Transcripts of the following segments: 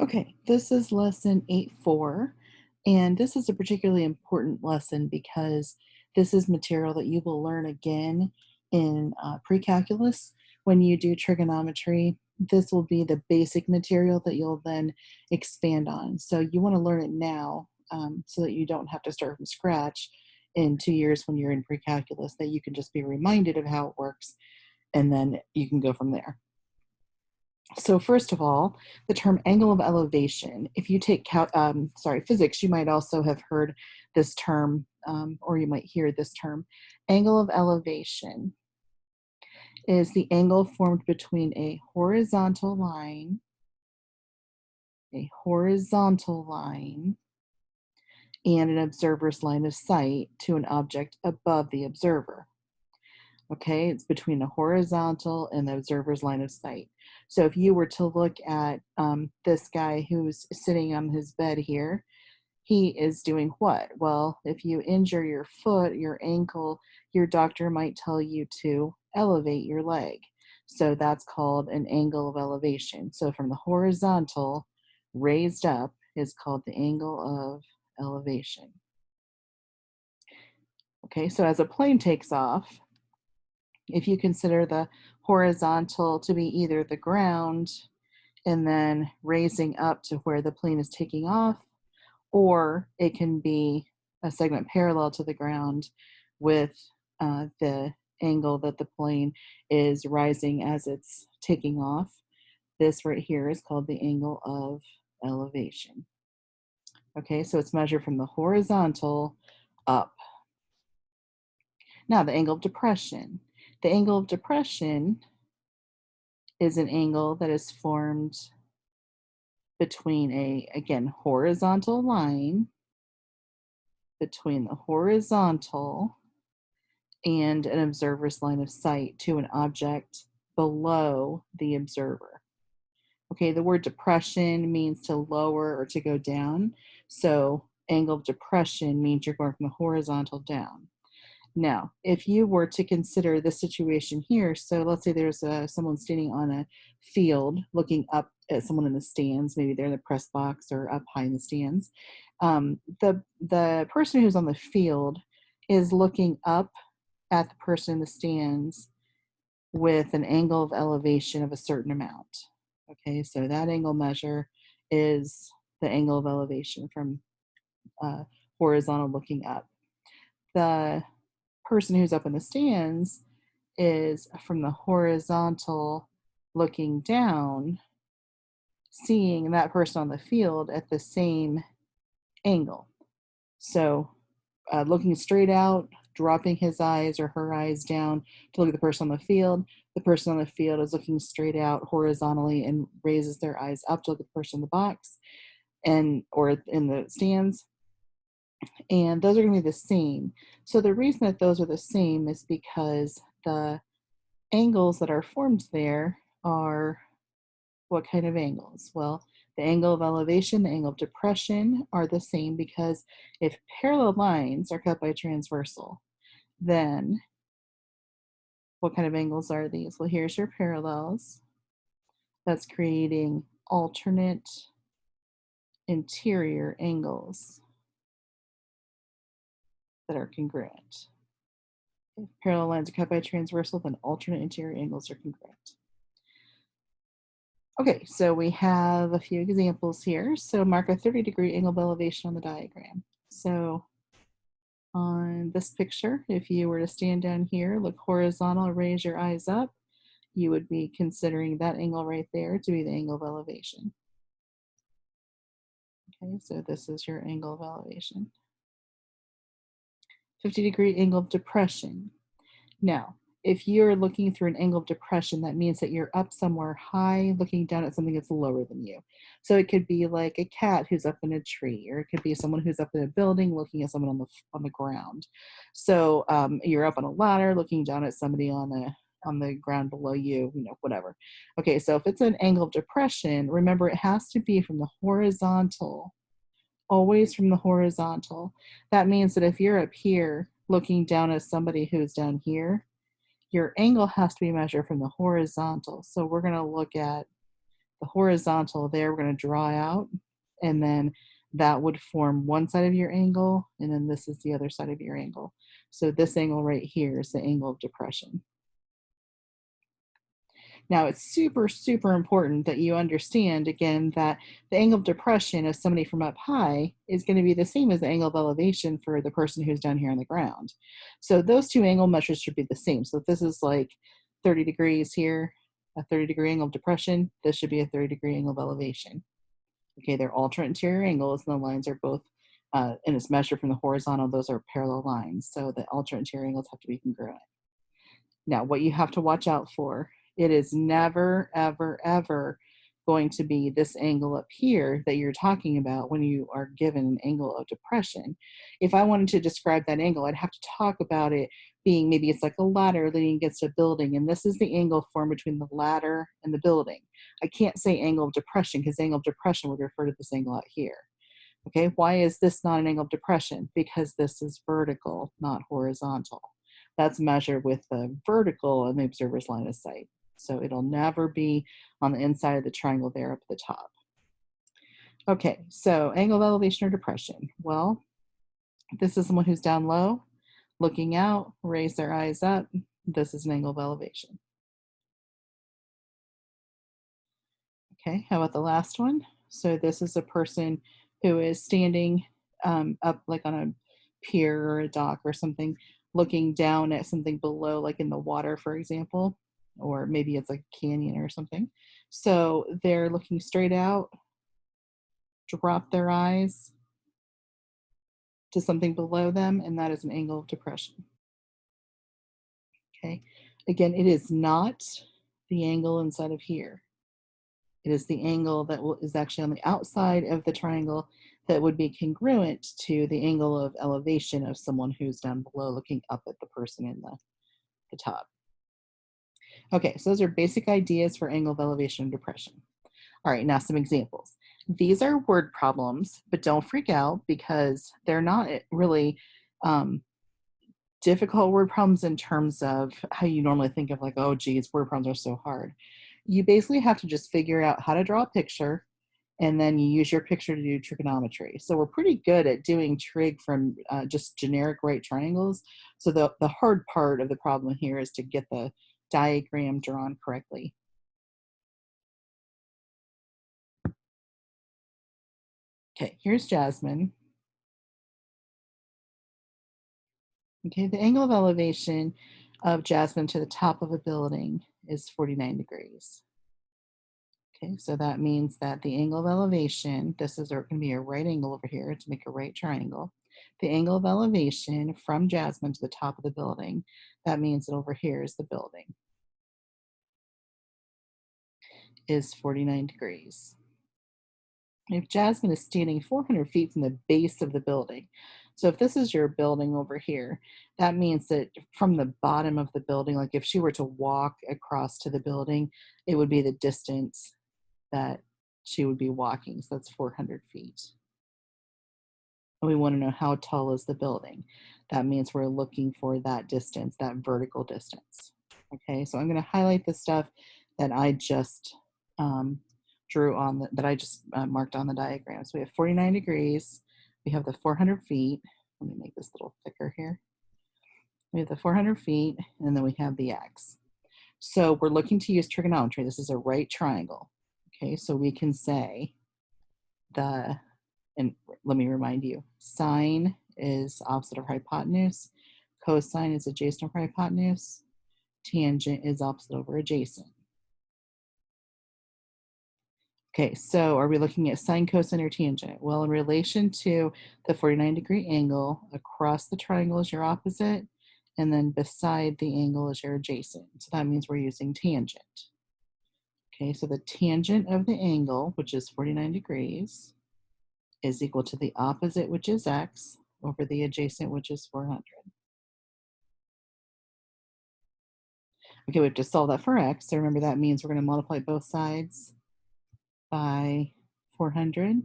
Okay, this is lesson 8.4, and this is a particularly important lesson because this is material that you will learn again in pre-calculus when you do trigonometry. This will be the basic material that you'll then expand on. So you want to learn it now so that you don't have to start from scratch in 2 years when you're in pre-calculus, that you can just be reminded of how it works and then you can go from there. So first of all, the term angle of elevation. If you take physics, you might also have heard this term, or you might hear this term. Angle of elevation is the angle formed between a horizontal line, and an observer's line of sight to an object above the observer. Okay, it's between the horizontal and the observer's line of sight. So if you were to look at this guy who's sitting on his bed here, he is doing what? Well, if you injure your foot, your ankle, your doctor might tell you to elevate your leg. So that's called an angle of elevation. So from the horizontal raised up is called the angle of elevation. Okay, so as a plane takes off, if you consider the horizontal to be either the ground and then raising up to where the plane is taking off, or it can be a segment parallel to the ground with the angle that the plane is rising as it's taking off. This right here is called the angle of elevation. Okay, so it's measured from the horizontal up. Now the angle of depression. The angle of depression is an angle that is formed between again, horizontal line, between the horizontal and an observer's line of sight to an object below the observer. Okay, the word depression means to lower or to go down. So angle of depression means you're going from the horizontal down. Now, if you were to consider this situation here, so let's say there's someone standing on a field looking up at someone in the stands, maybe they're in the press box or up high in the stands. The person who's on the field is looking up at the person in the stands with an angle of elevation of a certain amount. Okay, so that angle measure is the angle of elevation from horizontal looking up. The person who's up in the stands is from the horizontal looking down, seeing that person on the field at the same angle. So looking straight out, dropping his eyes or her eyes down to look at the person on the field. The person on the field is looking straight out horizontally and raises their eyes up to look at the person in the box or in the stands. And those are going to be the same. So the reason that those are the same is because the angles that are formed there are what kind of angles? Well, the angle of elevation, the angle of depression are the same because if parallel lines are cut by transversal, then what kind of angles are these? Well, here's your parallels. That's creating alternate interior angles that are congruent. If parallel lines are cut by transversal, then alternate interior angles are congruent. Okay, so we have a few examples here. So mark a 30-degree angle of elevation on the diagram. So on this picture, if you were to stand down here, look horizontal, raise your eyes up, you would be considering that angle right there to be the angle of elevation. Okay, so this is your angle of elevation. 50-degree angle of depression. Now, if you're looking through an angle of depression, that means that you're up somewhere high looking down at something that's lower than you. So it could be like a cat who's up in a tree, or it could be someone who's up in a building looking at someone on the ground. So you're up on a ladder looking down at somebody on the ground below you, whatever. Okay, so if it's an angle of depression, remember it has to be from the horizontal, always from the horizontal. That means that if you're up here looking down at somebody who's down here, your angle has to be measured from the horizontal. So we're going to look at The horizontal there, we're going to draw out, and then that would form one side of your angle, and then this is the other side of your angle. So this angle right here is the angle of depression. Now, it's super, super important that you understand, again, that the angle of depression of somebody from up high is going to be the same as the angle of elevation for the person who's down here on the ground. So those two angle measures should be the same. So if this is like 30 degrees here, a 30-degree angle of depression, this should be a 30-degree angle of elevation. Okay, they're alternate interior angles, and the lines are both, and it's measured from the horizontal, those are parallel lines. So the alternate interior angles have to be congruent. Now, what you have to watch out for, it is never, ever, ever going to be this angle up here that you're talking about when you are given an angle of depression. If I wanted to describe that angle, I'd have to talk about it being, maybe it's like a ladder leaning against a building, and this is the angle formed between the ladder and the building. I can't say angle of depression because angle of depression would refer to this angle out here. Okay, why is this not an angle of depression? Because this is vertical, not horizontal. That's measured with the vertical and the observer's line of sight. So it'll never be on the inside of the triangle there up at the top. Okay, so angle of elevation or depression. Well, this is someone who's down low, looking out, raise their eyes up. This is an angle of elevation. Okay, how about the last one? So this is a person who is standing up like on a pier or a dock or something, looking down at something below, like in the water, for example, or maybe it's like a canyon or something. So they're looking straight out, drop their eyes to something below them, and that is an angle of depression. Okay, again, it is not the angle inside of here. It is the angle that is actually on the outside of the triangle that would be congruent to the angle of elevation of someone who's down below looking up at the person in the top. Okay, so those are basic ideas for angle of elevation and depression. All right, now some examples. These are word problems, but don't freak out because they're not really difficult word problems in terms of how you normally think of, like, oh geez, word problems are so hard. You basically have to just figure out how to draw a picture, and then you use your picture to do trigonometry. So we're pretty good at doing trig from just generic right triangles. So the hard part of the problem here is to get the diagram drawn correctly. Okay, here's Jasmine. Okay, the angle of elevation of Jasmine to the top of a building is 49 degrees. Okay, so that means that the angle of elevation, this is going to be a right angle over here to make a right triangle. The angle of elevation from Jasmine to the top of the building, that means that over here is the building, is 49 degrees. If Jasmine is standing 400 feet from the base of the building, so if this is your building over here, that means that from the bottom of the building, like if she were to walk across to the building, it would be the distance that she would be walking. So that's 400 feet. And we want to know how tall is the building. That means we're looking for that distance, that vertical distance. Okay, so I'm going to highlight the stuff that I just drew on, that I just marked on the diagram. So we have 49 degrees. We have the 400 feet. Let me make this a little thicker here. We have the 400 feet, and then we have the x. So we're looking to use trigonometry. This is a right triangle. Okay, so we can say and let me remind you, sine is opposite of hypotenuse, cosine is adjacent over hypotenuse, tangent is opposite over adjacent. Okay, so are we looking at sine, cosine, or tangent? Well, in relation to the 49-degree angle, across the triangle is your opposite, and then beside the angle is your adjacent. So that means we're using tangent. Okay, so the tangent of the angle, which is 49 degrees, is equal to the opposite, which is x, over the adjacent, which is 400. Okay, we have to solve that for x. So remember, that means we're going to multiply both sides by 400.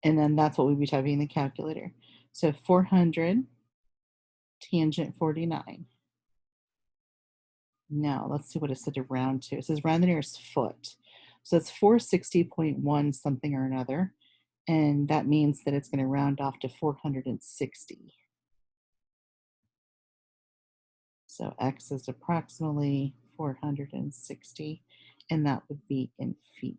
And then that's what we'd be typing in the calculator. So 400 tangent 49. Now, let's see what it said to round to. It says round the nearest foot. So it's 460.1 something or another. And that means that it's going to round off to 460. So x is approximately 460, and that would be in feet.